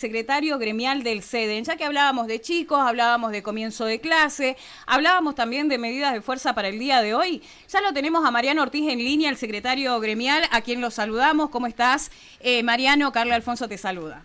Secretario gremial del SEDEN, ya que hablábamos de chicos, hablábamos de comienzo de clase, hablábamos también de medidas de fuerza para el día de hoy. Ya lo tenemos a Mariano Ortiz en línea, el secretario gremial, a quien lo saludamos. ¿Cómo estás? Mariano, Carla Alfonso te saluda.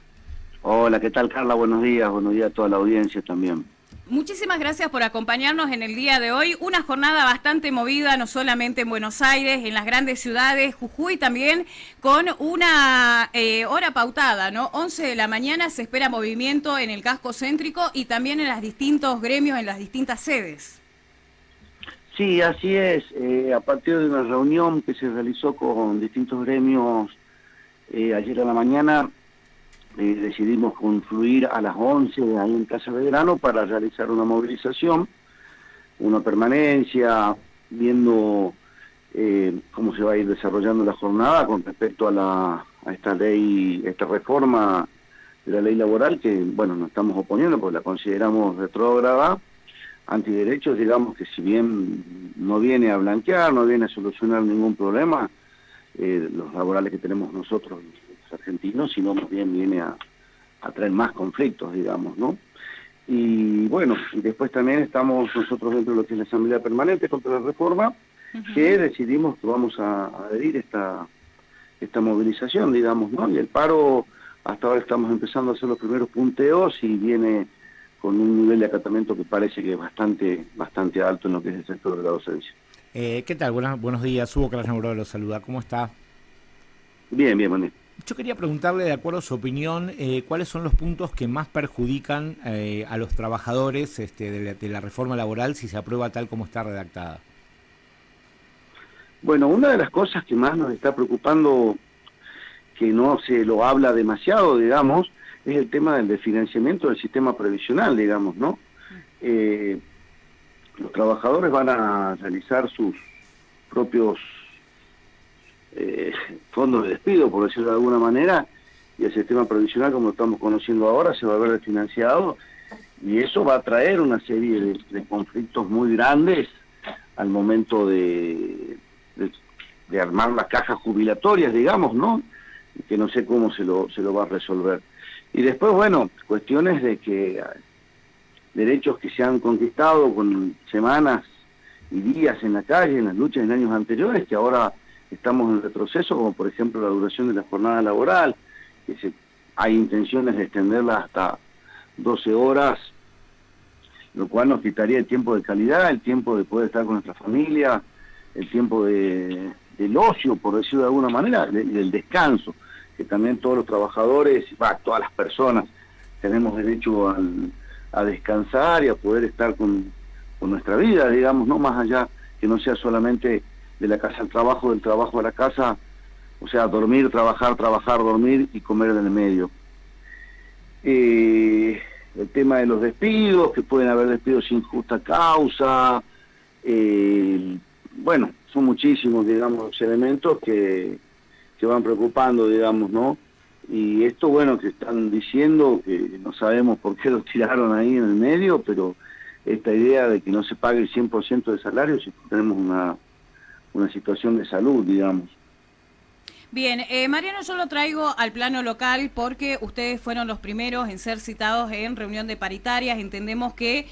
Hola, ¿qué tal, Carla? Buenos días a toda la audiencia también. Muchísimas gracias por acompañarnos en el día de hoy. Una jornada bastante movida, no solamente en Buenos Aires, en las grandes ciudades, Jujuy también, con una hora pautada, ¿no? 11 de la mañana se espera movimiento en el casco céntrico y también en los distintos gremios, en las distintas sedes. Sí, así es. A partir de una reunión que se realizó con distintos gremios ayer a la mañana, decidimos confluir a las 11 ahí en Casa Belgrano para realizar una movilización, una permanencia, viendo cómo se va a ir desarrollando la jornada con respecto a esta ley, esta reforma de la ley laboral que, bueno, nos estamos oponiendo porque la consideramos retrógrada, antiderechos, digamos que si bien no viene a blanquear, no viene a solucionar ningún problema, los laborales que tenemos nosotros los argentinos, sino más bien viene a traer más conflictos, digamos, ¿no? Y bueno, y después también estamos nosotros dentro de lo que es la Asamblea Permanente contra la Reforma, que decidimos que vamos a adherir esta movilización, digamos, ¿no? Y el paro, hasta ahora estamos empezando a hacer los primeros punteos y viene con un nivel de acatamiento que parece que es bastante alto en lo que es el sector de la docencia. ¿Qué tal? Buenos días, Hugo Carlos Neuro lo saluda. ¿Cómo está? Bien, Manuel. Yo quería preguntarle, de acuerdo a su opinión, ¿cuáles son los puntos que más perjudican a los trabajadores de la reforma laboral si se aprueba tal como está redactada? Bueno, una de las cosas que más nos está preocupando, que no se lo habla demasiado, digamos, es el tema del desfinanciamiento del sistema previsional, digamos, ¿no? Los trabajadores van a realizar sus propios fondos de despido, por decirlo de alguna manera, y el sistema previsional, como lo estamos conociendo ahora, se va a ver desfinanciado, y eso va a traer una serie de conflictos muy grandes al momento de armar las cajas jubilatorias, digamos, ¿no? Y que no sé cómo se lo va a resolver. Y después, bueno, cuestiones de que derechos que se han conquistado con semanas y días en la calle, en las luchas en años anteriores, que ahora estamos en retroceso, como por ejemplo la duración de la jornada laboral, que hay intenciones de extenderla hasta 12 horas, lo cual nos quitaría el tiempo de calidad, el tiempo de poder estar con nuestra familia, el tiempo del ocio, por decirlo de alguna manera, del descanso, que también todos los trabajadores, todas las personas, tenemos derecho a descansar y a poder estar con nuestra vida, digamos, no más allá que no sea solamente de la casa al trabajo, del trabajo a la casa, o sea, dormir, trabajar, dormir y comer en el medio. El tema de los despidos, que pueden haber despidos sin justa causa, bueno, son muchísimos, digamos, los elementos que van preocupando, digamos, ¿no? Y esto, bueno, que están diciendo, que no sabemos por qué lo tiraron ahí en el medio, pero esta idea de que no se pague el 100% de salario si tenemos una situación de salud, digamos. Bien, Mariano, yo lo traigo al plano local porque ustedes fueron los primeros en ser citados en reunión de paritarias. Entendemos que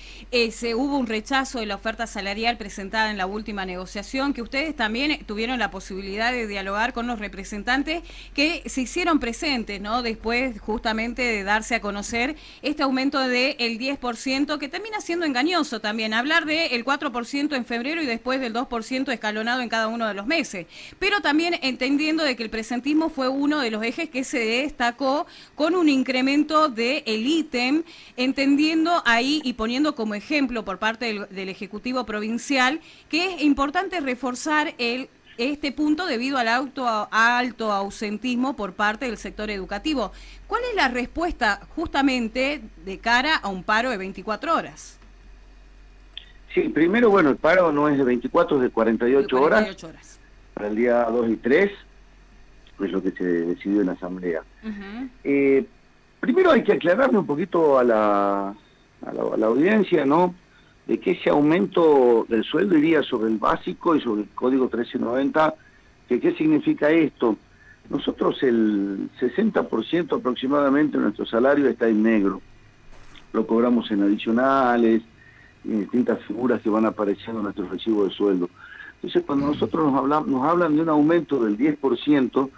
hubo un rechazo de la oferta salarial presentada en la última negociación, que ustedes también tuvieron la posibilidad de dialogar con los representantes que se hicieron presentes, ¿no? Después justamente de darse a conocer este aumento del 10%, que termina siendo engañoso también, hablar del 4% en febrero y después del 2% escalonado en cada uno de los meses, pero también entendiendo de que el presentismo fue uno de los ejes que se destacó con un incremento del ítem, entendiendo ahí y poniendo como ejemplo por parte del Ejecutivo Provincial que es importante reforzar este punto debido al alto ausentismo por parte del sector educativo. ¿Cuál es la respuesta justamente de cara a un paro de 24 horas? Sí, primero, bueno, el paro no es de 24, es de 48 horas para el día 2 y 3, es lo que se decidió en la Asamblea. Primero hay que aclararle un poquito a la audiencia, ¿no?, de que ese aumento del sueldo iría sobre el básico y sobre el Código 1390, que qué significa esto. Nosotros el 60% aproximadamente de nuestro salario está en negro. Lo cobramos en adicionales, en distintas figuras que van apareciendo en nuestro recibo de sueldo. Entonces, cuando nosotros nos hablan de un aumento del 10%,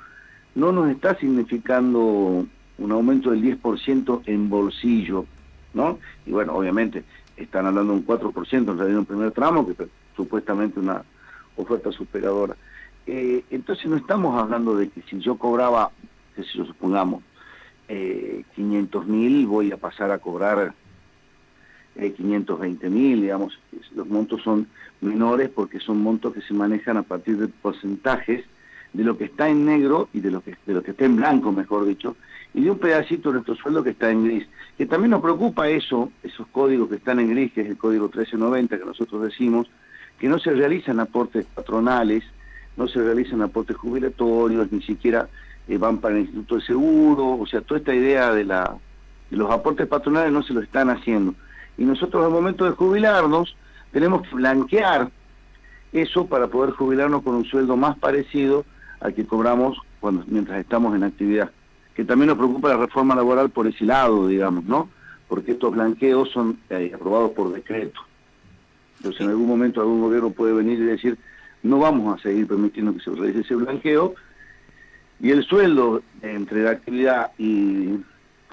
no nos está significando un aumento del 10% en bolsillo, ¿no? Y bueno, obviamente, están hablando de un 4% en realidad en un primer tramo, que es supuestamente una oferta superadora. Entonces no estamos hablando de que si yo cobraba, que si yo supongamos, 500.000, voy a pasar a cobrar 520.000, digamos. Los montos son menores porque son montos que se manejan a partir de porcentajes de lo que está en negro y de lo que está en blanco, mejor dicho, y de un pedacito de nuestro sueldo que está en gris. Que también nos preocupa eso, esos códigos que están en gris, que es el código 1390 que nosotros decimos, que no se realizan aportes patronales, no se realizan aportes jubilatorios, ni siquiera van para el Instituto de Seguro, o sea, toda esta idea de los aportes patronales no se lo están haciendo. Y nosotros al momento de jubilarnos tenemos que blanquear eso para poder jubilarnos con un sueldo más parecido al que cobramos mientras estamos en actividad. Que también nos preocupa la reforma laboral por ese lado, digamos, ¿no? Porque estos blanqueos son aprobados por decreto. Entonces en algún momento algún gobierno puede venir y decir, no vamos a seguir permitiendo que se realice ese blanqueo, y el sueldo entre la actividad y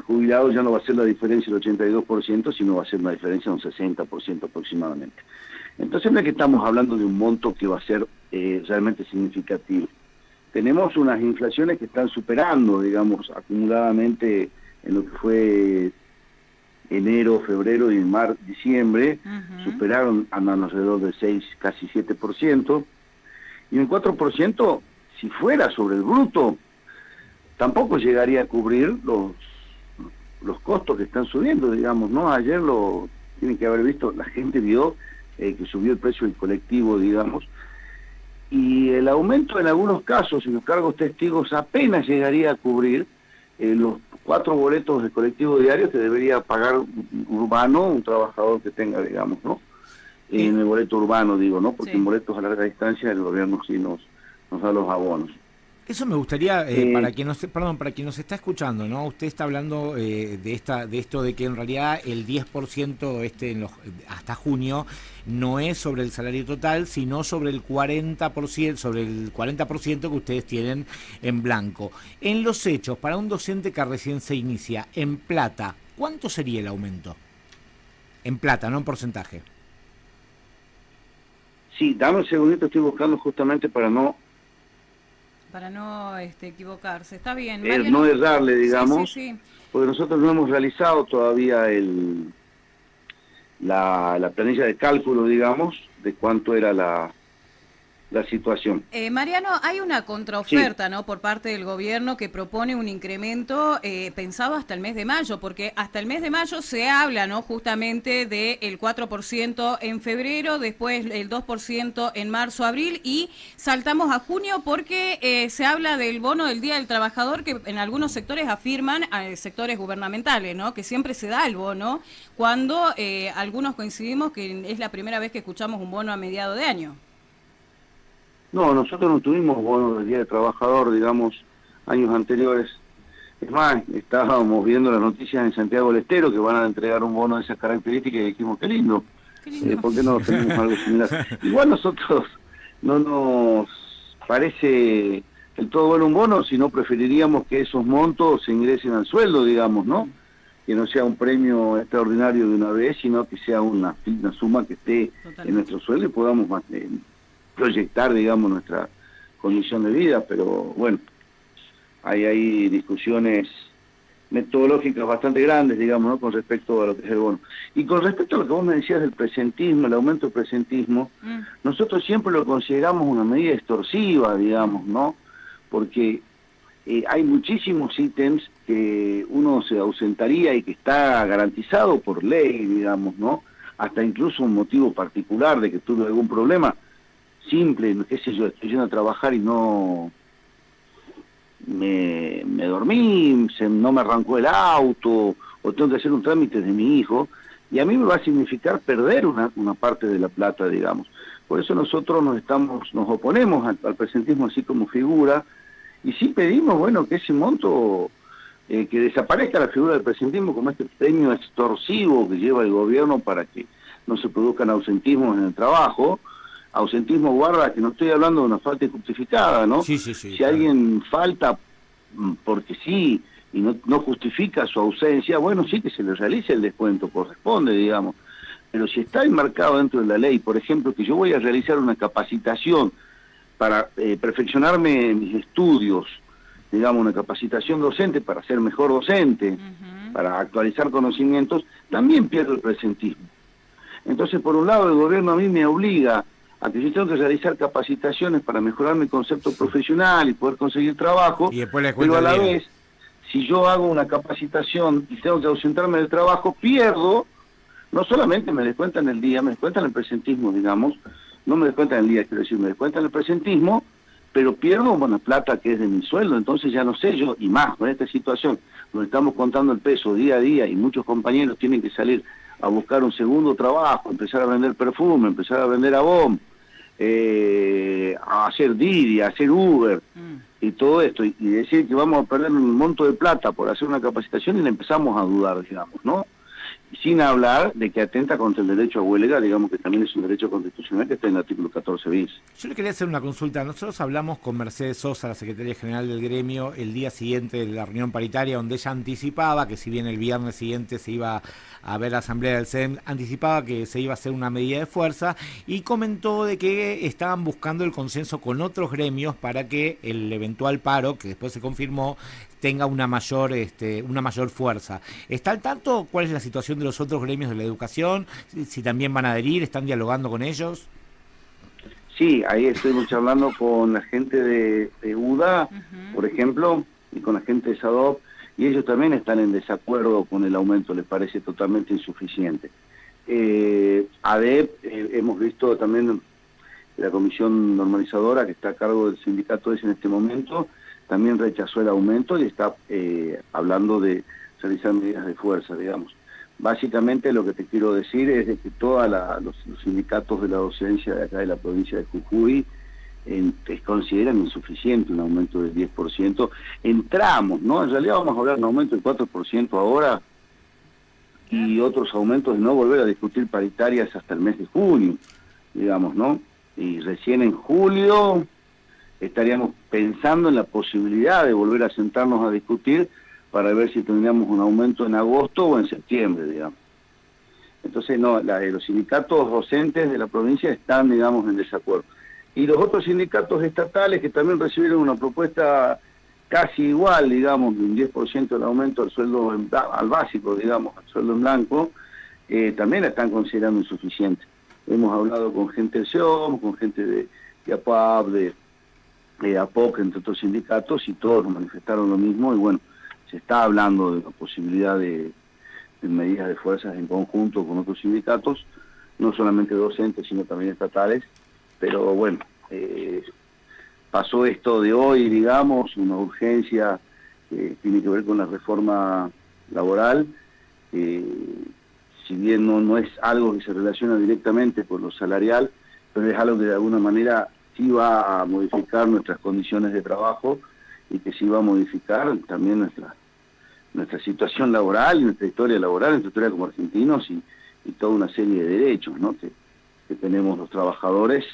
jubilado ya no va a ser la diferencia del 82%, sino va a ser una diferencia de un 60% aproximadamente. Entonces no es que estamos hablando de un monto que va a ser realmente significativo. Tenemos unas inflaciones que están superando, digamos, acumuladamente en lo que fue enero, febrero y diciembre, superaron, andan alrededor de 6, casi 7%, y un 4%, si fuera sobre el bruto, tampoco llegaría a cubrir los costos que están subiendo, digamos, ¿no? Ayer tienen que haber visto, la gente vio que subió el precio del colectivo, digamos, y el aumento en algunos casos en los cargos testigos apenas llegaría a cubrir los 4 boletos de colectivo diario que debería pagar un urbano, un trabajador que tenga, digamos, ¿no? En el boleto urbano, digo, ¿no? Porque en boletos a larga distancia el gobierno sí nos da los abonos. Eso me gustaría, para quien nos está escuchando, ¿no? Usted está hablando de esto de que en realidad el 10% hasta junio no es sobre el salario total, sino sobre el 40%, que ustedes tienen en blanco. En los hechos, para un docente que recién se inicia, en plata, ¿cuánto sería el aumento? En plata, no en porcentaje. Sí, dame un segundito, estoy buscando justamente para no equivocarse. Está bien. No errarle, digamos, sí. Porque nosotros no hemos realizado todavía la planilla de cálculo, digamos, de cuánto era la situación. Mariano, hay una contraoferta, Sí. ¿no?, por parte del gobierno que propone un incremento pensado hasta el mes de mayo, porque hasta el mes de mayo se habla, ¿no?, justamente del 4% en febrero, después el 2% en marzo, abril, y saltamos a junio porque se habla del bono del Día del Trabajador, que en algunos sectores afirman, sectores gubernamentales, ¿no?, que siempre se da el bono, cuando algunos coincidimos que es la primera vez que escuchamos un bono a mediado de año. No, nosotros no tuvimos bono del Día del Trabajador, digamos, años anteriores. Es más, estábamos viendo las noticias en Santiago del Estero que van a entregar un bono de esas características y dijimos, qué lindo. ¿Por qué no tenemos algo similar? Igual nosotros no nos parece del todo bueno un bono, sino preferiríamos que esos montos se ingresen al sueldo, digamos, ¿no? Que no sea un premio extraordinario de una vez, sino que sea una suma que esté en nuestro sueldo y podamos proyectar, digamos, nuestra condición de vida, pero bueno, hay discusiones metodológicas bastante grandes, digamos, ¿no?, con respecto a lo que es el bono. Y con respecto a lo que vos me decías del presentismo, el aumento del presentismo, nosotros siempre lo consideramos una medida extorsiva, digamos, ¿no? Porque hay muchísimos ítems que uno se ausentaría y que está garantizado por ley, digamos, ¿no? Hasta incluso un motivo particular de que tuve algún problema simple, qué sé yo, estoy yendo a trabajar y no me dormí, no me arrancó el auto, o tengo que hacer un trámite de mi hijo, y a mí me va a significar perder una parte de la plata, digamos. Por eso nosotros nos oponemos al presentismo así como figura, Y sí pedimos, bueno, que ese monto, que desaparezca la figura del presentismo como este premio extorsivo que lleva el gobierno para que no se produzcan ausentismos en el trabajo. Ausentismo, guarda, que no estoy hablando de una falta injustificada, ¿no? Sí, Si claro. alguien falta porque sí y no justifica su ausencia, bueno, sí que se le realice el descuento, corresponde, digamos. Pero si está enmarcado dentro de la ley, por ejemplo, que yo voy a realizar una capacitación para perfeccionarme en mis estudios, digamos, una capacitación docente para ser mejor docente, para actualizar conocimientos, también pierdo el presentismo. Entonces, por un lado, el gobierno a mí me obliga a que yo tengo que realizar capacitaciones para mejorar mi concepto profesional y poder conseguir trabajo, Y después les pero cuento a la el día. vez, si yo hago una capacitación y tengo que ausentarme del trabajo, pierdo, no solamente me descuentan el día, me descuentan el presentismo, digamos, no me descuentan el día, quiero decir, me descuentan el presentismo, pero pierdo una plata que es de mi sueldo, entonces ya no sé yo, y más con esta situación, donde estamos contando el peso día a día y muchos compañeros tienen que salir a buscar un segundo trabajo, empezar a vender perfume, empezar a vender Avon, a hacer Didi, a hacer Uber y todo esto, y decir que vamos a perder un monto de plata por hacer una capacitación y le empezamos a dudar, digamos, ¿no? Sin hablar de que atenta contra el derecho a huelga, digamos que también es un derecho constitucional que está en el artículo 14 bis. Yo le quería hacer una consulta. Nosotros hablamos con Mercedes Sosa, la secretaria general del gremio, el día siguiente de la reunión paritaria, donde ella anticipaba que si bien el viernes siguiente se iba a ver la asamblea del CEN, anticipaba que se iba a hacer una medida de fuerza y comentó de que estaban buscando el consenso con otros gremios para que el eventual paro, que después se confirmó, tenga una mayor fuerza. ¿Está al tanto cuál es la situación de los otros gremios de la educación? Si también van a adherir, ¿están dialogando con ellos? Sí, ahí estuvimos charlando con la gente de UDA, por ejemplo, y con la gente de SADOP, y ellos también están en desacuerdo con el aumento, les parece totalmente insuficiente. ADEP, hemos visto también la comisión normalizadora que está a cargo del sindicato ese en este momento, también rechazó el aumento y está hablando de realizar medidas de fuerza, digamos. Básicamente lo que te quiero decir es de que todos los sindicatos de la docencia de acá de la provincia de Jujuy consideran insuficiente un aumento del 10%. Entramos, ¿no? En realidad vamos a hablar de un aumento del 4% ahora y otros aumentos de no volver a discutir paritarias hasta el mes de junio, digamos, ¿no? Y recién en julio estaríamos pensando en la posibilidad de volver a sentarnos a discutir para ver si tendríamos un aumento en agosto o en septiembre, digamos. Entonces, no, los sindicatos docentes de la provincia están, digamos, en desacuerdo. Y los otros sindicatos estatales que también recibieron una propuesta casi igual, digamos, de un 10% del aumento al sueldo, al básico, digamos, al sueldo en blanco, también la están considerando insuficiente. Hemos hablado con gente de SEOM, con gente de APAP, de APOC, entre otros sindicatos, y todos nos manifestaron lo mismo, y bueno, se está hablando de la posibilidad de medidas de fuerzas en conjunto con otros sindicatos, no solamente docentes, sino también estatales, pero bueno, pasó esto de hoy, digamos, una urgencia que tiene que ver con la reforma laboral, si bien no es algo que se relaciona directamente con lo salarial, pero es algo que de alguna manera sí va a modificar nuestras condiciones de trabajo y que sí va a modificar también nuestra situación laboral y nuestra historia laboral, nuestra historia como argentinos y toda una serie de derechos, ¿no? que tenemos los trabajadores,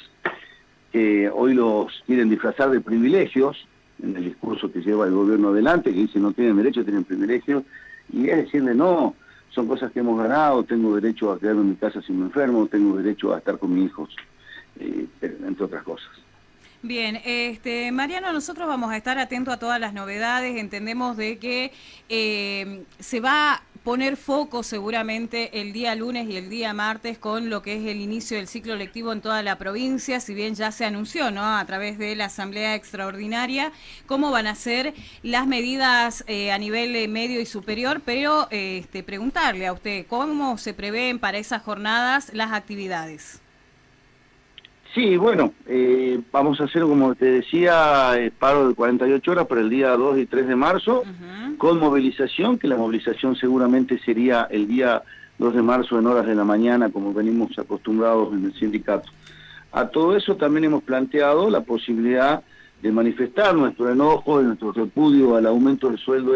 que hoy los quieren disfrazar de privilegios en el discurso que lleva el gobierno adelante, que dice no tienen derecho, tienen privilegios, y es decirle no, son cosas que hemos ganado, tengo derecho a quedarme en mi casa si me enfermo, tengo derecho a estar con mis hijos, entre otras cosas. Bien, Mariano, nosotros vamos a estar atentos a todas las novedades, entendemos de que se va a poner foco seguramente el día lunes y el día martes con lo que es el inicio del ciclo lectivo en toda la provincia, si bien ya se anunció, ¿no?, a través de la Asamblea Extraordinaria, cómo van a ser las medidas a nivel medio y superior, pero preguntarle a usted, ¿cómo se prevén para esas jornadas las actividades? Sí, bueno, vamos a hacer, como te decía, paro de 48 horas para el día 2 y 3 de marzo, con movilización, que la movilización seguramente sería el día 2 de marzo en horas de la mañana, como venimos acostumbrados en el sindicato. A todo eso también hemos planteado la posibilidad de manifestar nuestro enojo y nuestro repudio al aumento del sueldo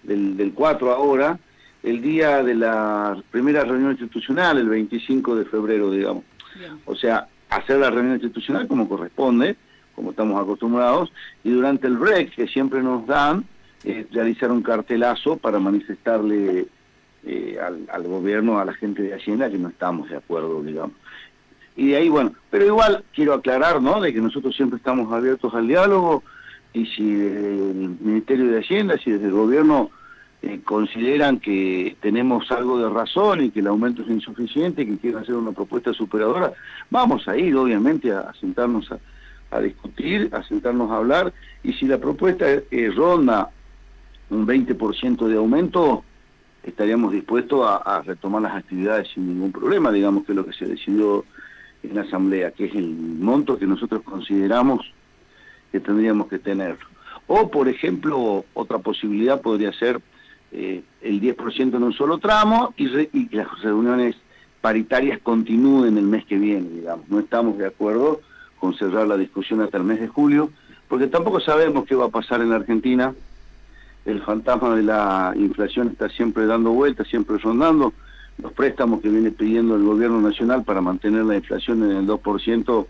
del 4 ahora, el día de la primera reunión institucional, el 25 de febrero, digamos. Bien. O sea, hacer la reunión institucional como corresponde, como estamos acostumbrados, y durante el break que siempre nos dan, realizar un cartelazo para manifestarle al gobierno, a la gente de Hacienda, que no estamos de acuerdo, digamos. Y de ahí, bueno, pero igual quiero aclarar, ¿no?, de que nosotros siempre estamos abiertos al diálogo, y si desde el Ministerio de Hacienda, si desde el gobierno consideran que tenemos algo de razón y que el aumento es insuficiente y que quieren hacer una propuesta superadora, vamos a ir, obviamente, a sentarnos a discutir, a sentarnos a hablar, y si la propuesta ronda un 20% de aumento, estaríamos dispuestos a retomar las actividades sin ningún problema, digamos, que es lo que se decidió en la Asamblea, que es el monto que nosotros consideramos que tendríamos que tener. O, por ejemplo, otra posibilidad podría ser el 10% en un solo tramo y que las reuniones paritarias continúen el mes que viene, digamos. No estamos de acuerdo con cerrar la discusión hasta el mes de julio, porque tampoco sabemos qué va a pasar en la Argentina. El fantasma de la inflación está siempre dando vueltas, siempre rondando. Los préstamos que viene pidiendo el gobierno nacional para mantener la inflación en el 2%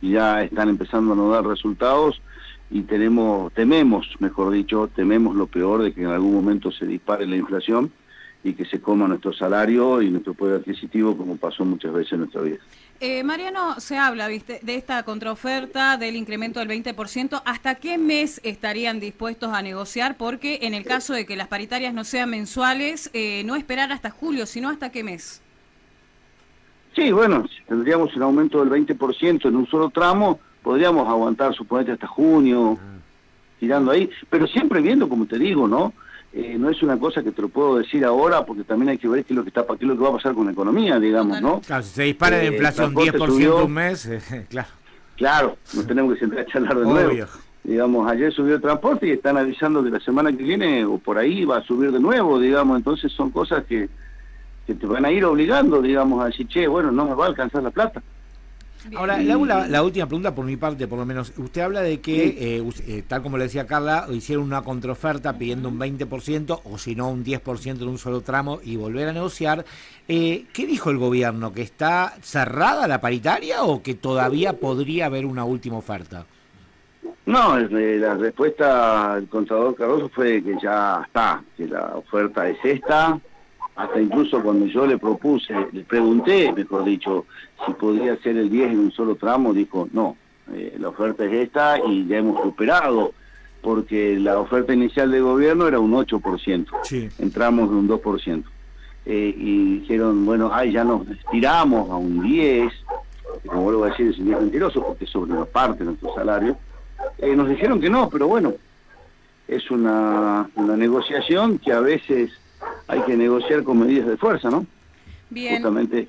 ya están empezando a no dar resultados, y tememos lo peor, de que en algún momento se dispare la inflación y que se coma nuestro salario y nuestro poder adquisitivo, como pasó muchas veces en nuestra vida. Mariano, se habla, ¿viste?, de esta contraoferta, del incremento del 20%. ¿Hasta qué mes estarían dispuestos a negociar? Porque en el caso de que las paritarias no sean mensuales, no esperar hasta julio, sino ¿hasta qué mes? Sí, bueno, si tendríamos un aumento del 20% en un solo tramo, podríamos aguantar, suponete, hasta junio, tirando ahí, pero siempre viendo, como te digo, ¿no? No es una cosa que te lo puedo decir ahora, porque también hay que ver qué es lo que va a pasar con la economía, digamos, ¿no? Claro, si se dispara la inflación 10% subió, un mes, claro. Claro, nos tenemos que sentar a charlar de nuevo. Digamos, ayer subió el transporte y están avisando que la semana que viene, o por ahí, va a subir de nuevo, digamos. Entonces son cosas que te van a ir obligando, digamos, a decir, che, bueno, no me va a alcanzar la plata. Ahora, le hago la última pregunta por mi parte, por lo menos. Usted habla de que, tal como le decía Carla, hicieron una contraoferta pidiendo un 20% o si no un 10% en un solo tramo y volver a negociar. ¿Qué dijo el gobierno? ¿Que está cerrada la paritaria o que todavía podría haber una última oferta? No, la respuesta del contador Cardoso fue que ya está, que la oferta es esta. Hasta incluso cuando yo le pregunté, mejor dicho, si podía ser el 10 en un solo tramo, dijo, no, la oferta es esta y ya hemos superado, porque la oferta inicial del gobierno era un 8%, sí. Entramos de un 2%. Y dijeron, bueno, ya nos estiramos a un 10, como vuelvo a decir, es un 10 mentiroso, porque es sobre una parte de nuestro salario. Nos dijeron que no, pero bueno, es una negociación que a veces hay que negociar con medidas de fuerza, ¿no? Bien. Justamente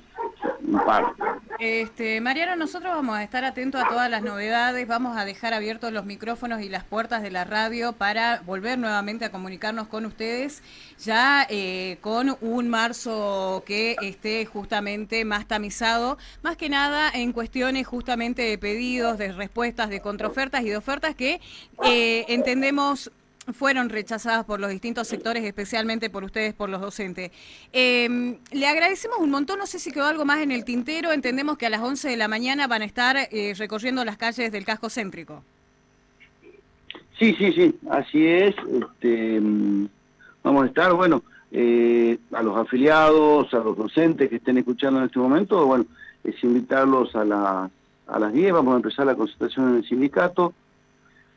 un par. Mariano, nosotros vamos a estar atentos a todas las novedades, vamos a dejar abiertos los micrófonos y las puertas de la radio para volver nuevamente a comunicarnos con ustedes, ya con un marzo que esté justamente más tamizado, más que nada en cuestiones justamente de pedidos, de respuestas, de contraofertas y de ofertas que entendemos fueron rechazadas por los distintos sectores, especialmente por ustedes, por los docentes. Le agradecemos un montón, no sé si quedó algo más en el tintero, entendemos que a las 11 de la mañana van a estar recorriendo las calles del casco céntrico. Sí, así es. Vamos a estar, bueno, a los afiliados, a los docentes que estén escuchando en este momento, bueno, es invitarlos a las 10, vamos a empezar la concentración en el sindicato,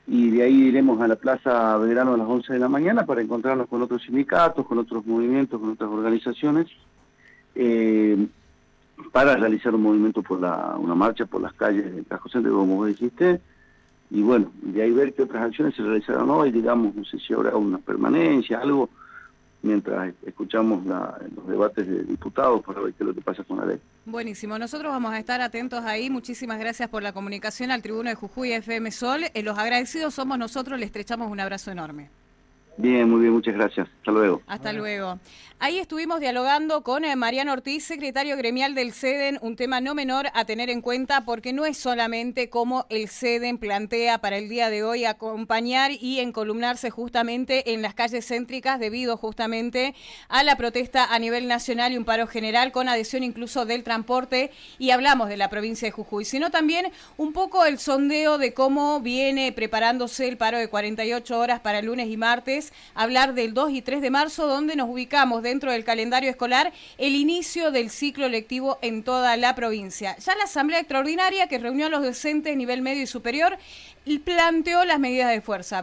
y de ahí iremos a la Plaza Belgrano a las 11 de la mañana para encontrarnos con otros sindicatos, con otros movimientos, con otras organizaciones, para realizar un movimiento una marcha por las calles del casco céntrico, como vos dijiste, y bueno, de ahí ver qué otras acciones se realizaron hoy, digamos, no sé si habrá una permanencia, algo, mientras escuchamos los debates de diputados para ver qué es lo que pasa con la ley. Buenísimo, nosotros vamos a estar atentos ahí. Muchísimas gracias por la comunicación al Tribuno de Jujuy FM Sol. Los agradecidos somos nosotros, le estrechamos un abrazo enorme. Bien, muy bien, muchas gracias. Hasta luego. Hasta luego. Ahí estuvimos dialogando con Mariano Ortiz, secretario gremial del CEDEN, un tema no menor a tener en cuenta porque no es solamente como el CEDEN plantea para el día de hoy acompañar y encolumnarse justamente en las calles céntricas debido justamente a la protesta a nivel nacional y un paro general con adhesión incluso del transporte, y hablamos de la provincia de Jujuy, sino también un poco el sondeo de cómo viene preparándose el paro de 48 horas para el lunes y martes, hablar del 2 y 3 de marzo, donde nos ubicamos dentro del calendario escolar el inicio del ciclo lectivo en toda la provincia. Ya la Asamblea Extraordinaria, que reunió a los docentes nivel medio y superior, planteó las medidas de fuerza.